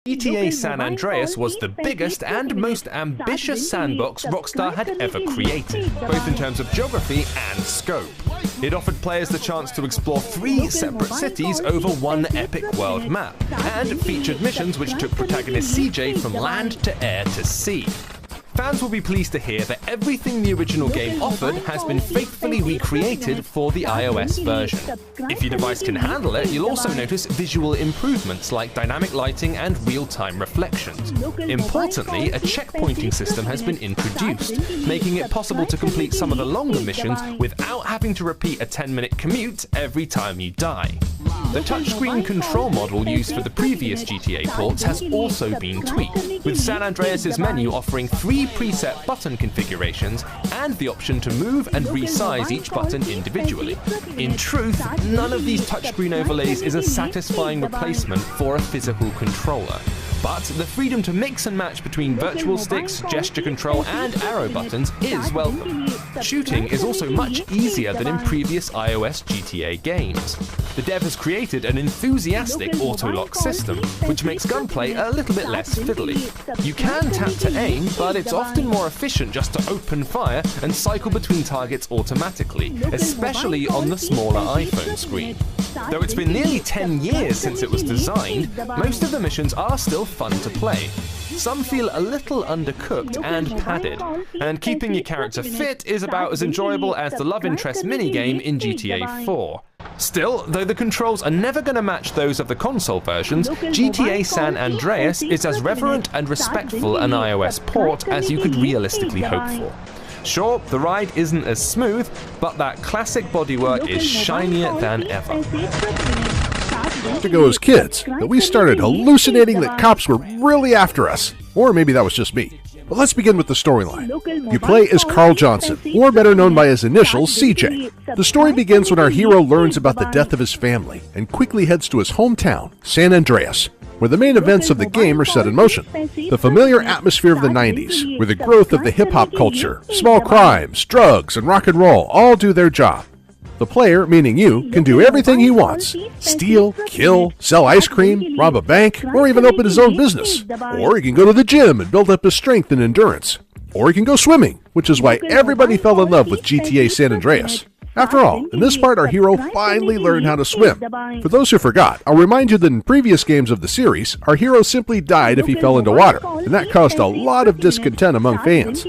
GTA San Andreas was the biggest and most ambitious sandbox Rockstar had ever created, both in terms of geography and scope. It offered players the chance to explore 3 separate cities over one epic world map, and featured missions which took protagonist CJ from land to air to sea. Fans will be pleased to hear that everything the original game offered has been faithfully recreated for the iOS version. If your device can handle it, you'll also notice visual improvements like dynamic lighting and real-time reflections. Importantly, a checkpointing system has been introduced, making it possible to complete some of the longer missions without having to repeat a 10-minute commute every time you die. The touchscreen control model used for the previous GTA ports has also been tweaked, with San Andreas' menu offering 3 preset button configurations and the option to move and resize each button individually. In truth, none of these touchscreen overlays is a satisfying replacement for a physical controller. But the freedom to mix and match between virtual sticks, gesture control, and arrow buttons is welcome. Shooting is also much easier than in previous iOS GTA games. The dev has created an enthusiastic auto-lock system, which makes gunplay a little bit less fiddly. You can tap to aim, but it's often more efficient just to open fire and cycle between targets automatically, especially on the smaller iPhone screen. Though it's been nearly 10 years since it was designed, most of the missions are still fun to play. Some feel a little undercooked and padded, and keeping your character fit is about as enjoyable as the love interest minigame in GTA 4. Still, though the controls are never going to match those of the console versions, GTA San Andreas is as reverent and respectful an iOS port as you could realistically hope for. Sure, the ride isn't as smooth, but that classic bodywork is shinier than ever. To go as kids, that we started hallucinating that cops were really after us. Or maybe that was just me. But let's begin with the storyline. You play as Carl Johnson, or better known by his initials, CJ. The story begins when our hero learns about the death of his family and quickly heads to his hometown, San Andreas, where the main events of the game are set in motion. The familiar atmosphere of the 90s, where the growth of the hip-hop culture, small crimes, drugs, and rock and roll all do their job. The player, meaning you, can do everything he wants. Steal, kill, sell ice cream, rob a bank, or even open his own business. Or he can go to the gym and build up his strength and endurance. Or he can go swimming, which is why everybody fell in love with GTA San Andreas. After all, in this part our hero finally learned how to swim. For those who forgot, I'll remind you that in previous games of the series, our hero simply died if he fell into water, and that caused a lot of discontent among fans.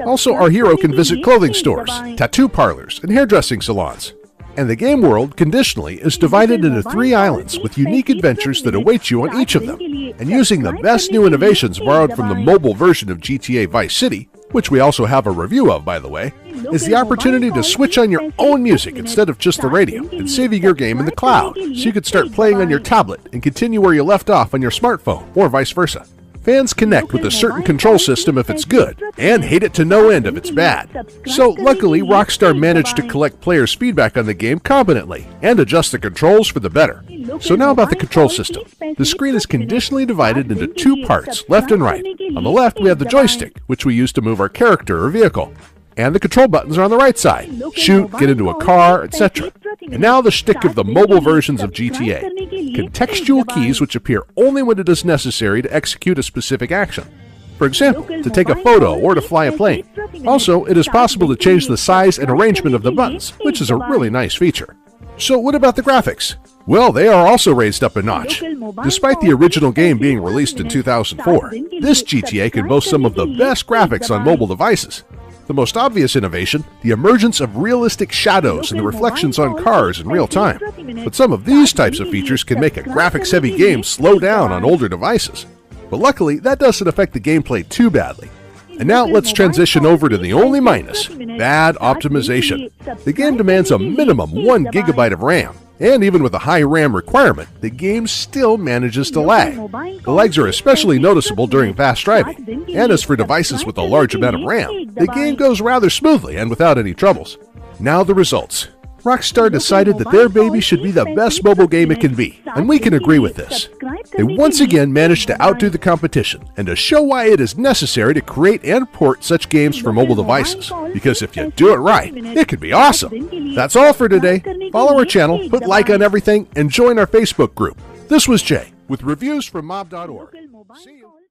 Also, our hero can visit clothing stores, tattoo parlors, and hairdressing salons. And the game world, conditionally, is divided into 3 islands with unique adventures that await you on each of them. And using the best new innovations borrowed from the mobile version of GTA Vice City, which we also have a review of, by the way, is the opportunity to switch on your own music instead of just the radio, and saving your game in the cloud, so you could start playing on your tablet and continue where you left off on your smartphone, or vice versa. Fans connect with a certain control system if it's good, and hate it to no end if it's bad. So luckily, Rockstar managed to collect players' feedback on the game competently, and adjust the controls for the better. So now about the control system. The screen is conditionally divided into 2 parts, left and right. On the left, we have the joystick, which we use to move our character or vehicle. And the control buttons are on the right side. Shoot, get into a car, etc. And now the shtick of the mobile versions of GTA. Contextual keys which appear only when it is necessary to execute a specific action. For example, to take a photo or to fly a plane. Also, it is possible to change the size and arrangement of the buttons, which is a really nice feature. So what about the graphics? Well, they are also raised up a notch. Despite the original game being released in 2004, this GTA can boast some of the best graphics on mobile devices. The most obvious innovation, the emergence of realistic shadows and the reflections on cars in real time. But some of these types of features can make a graphics-heavy game slow down on older devices. But luckily, that doesn't affect the gameplay too badly. And now let's transition over to the only minus, bad optimization. The game demands a minimum 1 GB of RAM. And even with a high RAM requirement, the game still manages to lag. The lags are especially noticeable during fast driving, and as for devices with a large amount of RAM, the game goes rather smoothly and without any troubles. Now the results. Rockstar decided that their baby should be the best mobile game it can be, and we can agree with this. They once again managed to outdo the competition, and to show why it is necessary to create and port such games for mobile devices, because if you do it right, it can be awesome. That's all for today. Follow our channel, put like on everything, and join our Facebook group. This was Jay. with reviews from mob.org. See you.